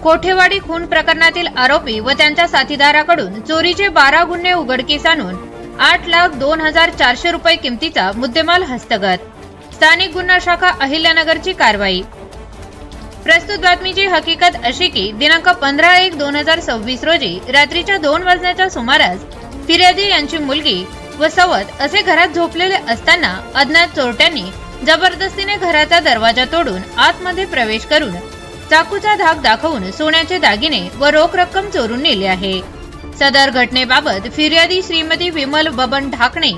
कोठेवाडी खून प्रकरणातील आरोपी व त्यांच्या साथीदाराकडून चोरीचे 12 गुन्हे उघडकीस आणून 8,02,400 रुपये किमतीचा मुद्देमाल हस्तगत। स्थानिक गुन्हा शाखा अहिल्यानगरची कारवाई। प्रस्तुत बातमीची हकीकत अशी की दिनांक 15/1/2026 रोजी रात्रीच्या 2 वाजण्याच्या सुमारास फिर्यादी यांची मुलगी व सवत असे घरात झोपलेले असताना अज्ञात चोरट्यांनी जबरदस्तीने घराचा दरवाजा तोडून आतमध्ये प्रवेश करून चाकूचा धाक दाखवून सोन्याचे दागिने व रोख रक्कम चोरून नेले आहे। सदर घटनेबाबत फिर्यादी श्रीमती विमल बबन ढाकणे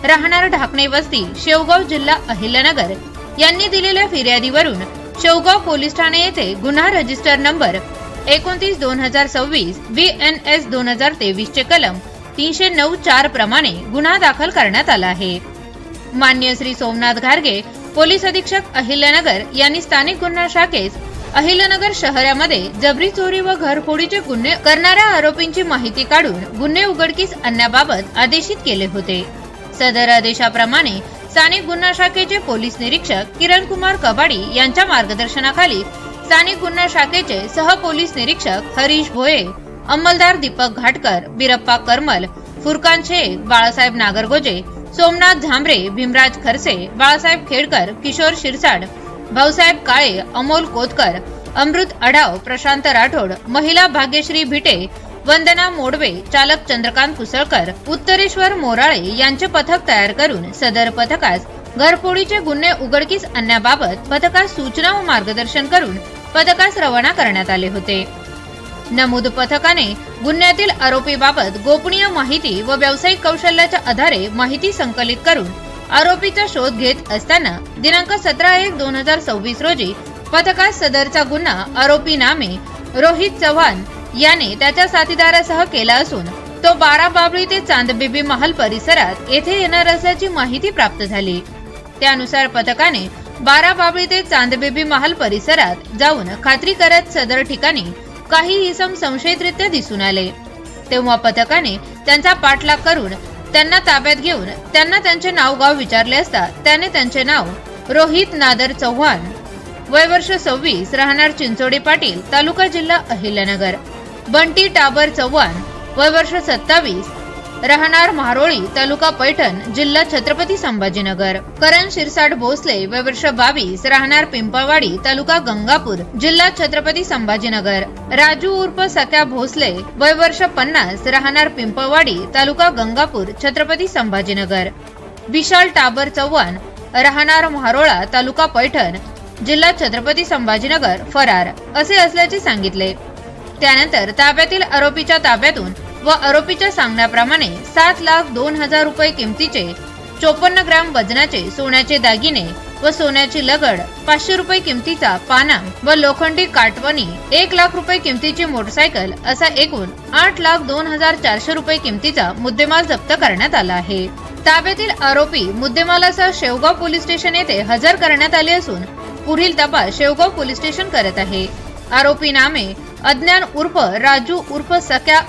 राहणार ढाकणे वस्ती शेवगाव जिल्हा अहिल्यानगर यांनी दिलेल्या फिर्यादीवरून शेवगाव पोलीस ठाणे येथे गुन्हा रजिस्टर नंबर 29/2026 BNS 2023 चे कलम 309(4) प्रमाणे गुन्हा दाखल करण्यात आला आहे। मान्य श्री सोमनाथ घारगे पोलीस अधीक्षक अहिल्यानगर यांनी स्थानिक गुन्हा शाखेस अहिल्यानगर शहरामध्ये जबरी चोरी व घरफोडीचे गुन्हे करणाऱ्या आरोपींची माहिती काढून गुन्हे उघडकीस आणण्याबाबत आदेशित केले होते। सदर आदेशाप्रमाणे स्थानिक गुन्हा शाखेचे पोलीस निरीक्षक किरण कुमार कबाडी यांच्या मार्गदर्शनाखाली स्थानिक गुन्हा शाखेचे सह पोलीस निरीक्षक हरीश भोये, अंमलदार दीपक घाटकर, बिरप्पा करमल, फुरकान शेख, बाळासाहेब नागरगोजे, सोमनाथ झांबरे, भीमराज खरसे, बाळासाहेब खेडकर, किशोर शिरसाड, भाऊसाहेब काळे, अमोल कोतकर, अमृत अढाव, प्रशांत राठोड, महिला भाग्यश्री भिटे, वंदना मोडवे, चालक चंद्रकांत कुसळकर, उत्तरेश्वर मोराळे यांचे पथक तयार करून सदर पथकास घरफोडीचे गुन्हे उघडकीस आणण्याबाबत पथकास सूचना व मार्गदर्शन करून पथकास रवाना करण्यात आले होते। नमूद पथकाने गुन्ह्यातील आरोपीबाबत गोपनीय माहिती व व्यावसायिक कौशल्याच्या आधारे माहिती संकलित करून आरोपीचा शोध घेत असताना दिनांक 17/1/2026 रोजी पथकास सदरचा गुन्हा आरोपी नामे रोहित चव्हाण याने त्याच्या साथीदारासह केला असून तो 12 बाबळी ते चांदबिबी महल परिसरात येथे येणार असल्याची माहिती प्राप्त झाली। त्यानुसार पथकाने 12 बाबळी ते चांदबिबी महल परिसरात जाऊन खात्री करत सदर ठिकाणी काही इसम संशयितरित्या दिसून आले। तेव्हा पथकाने त्यांचा पाठलाग करून त्यांना ताब्यात घेऊन त्यांना त्यांचे नाव गाव विचारले असता त्याने त्यांचे नाव रोहित नादर चव्हाण, वय वर्ष 26, राहणार चिंचोडी पाटील, तालुका जिल्हा अहिल्यानगर, बंटी टाबर चव्हाण, वय वर्ष 27, राहणार म्हारोळी, तालुका पैठण, जिल्हा छत्रपती संभाजीनगर, करण शिरसाट भोसले, वय वर्ष 22, राहणार पिंपळवाडी, तालुका गंगापूर, जिल्हा छत्रपती संभाजीनगर, राजू उर्फ सख्या भोसले, वय वर्ष 50, राहणार पिंपळवाडी, तालुका गंगापूर, छत्रपती संभाजीनगर, विशाल टाबर चव्हाण, राहणार म्हारोळा, तालुका पैठण, जिल्हा छत्रपती संभाजीनगर फरार असे असल्याचे सांगितले। त्यानंतर ताब्यातील आरोपीच्या ताब्यातून व आरोपीच्या सांगण्याप्रमाणे 7,02,000 रुपये किमतीचे 54 ग्रॅम वजनाचे सोन्याचे दागिने व सोन्याची लगड, 500 रुपये किमतीचा पाना व लोखंडी काटवणी, 1 लाख रुपये किमतीची मोटरसायकल असा एकूण 8,02,400 रुपये किमतीचा मुद्देमाल जप्त करण्यात आला आहे। ताब्यातील आरोपी मुद्देमालासह शेवगाव पोलीस स्टेशन येथे हजर करण्यात आले असून पुढील तपास शेवगाव पोलीस स्टेशन करत आहे। आरोपी नामे अज्ञान उर्फ राजू उर्फ सख्या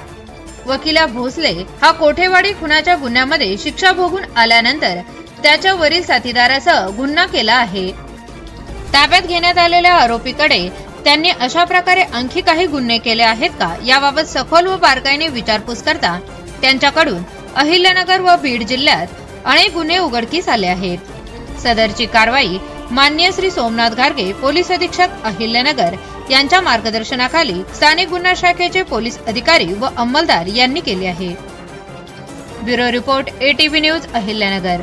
वकिला भोसले हा कोठेवाडी खुनाच्या गुन्ह्यामध्ये शिक्षा भोगून आल्यानंतर त्याच्या वरील साथीदारासह गुन्हा केला आहे। ताब्यात घेण्यात आलेल्या आरोपीकडे त्यांनी अशा प्रकारे आणखी काही गुन्हे केले आहेत का याबाबत सखोल व बारकाईने विचारपूस करता त्यांच्याकडून अहिल्यानगर व बीड जिल्ह्यात अनेक गुन्हे उघडकीस आले आहेत। सदरची कारवाई मान्य श्री सोमनाथ घारगे पोलीस अधीक्षक अहिल्यानगर यांच्या मार्गदर्शनाखाली स्थानिक गुन्हा शाखेचे पोलीस अधिकारी व अंमलदार यांनी केली आहे। Bureau report ATV news Ahilyanagar.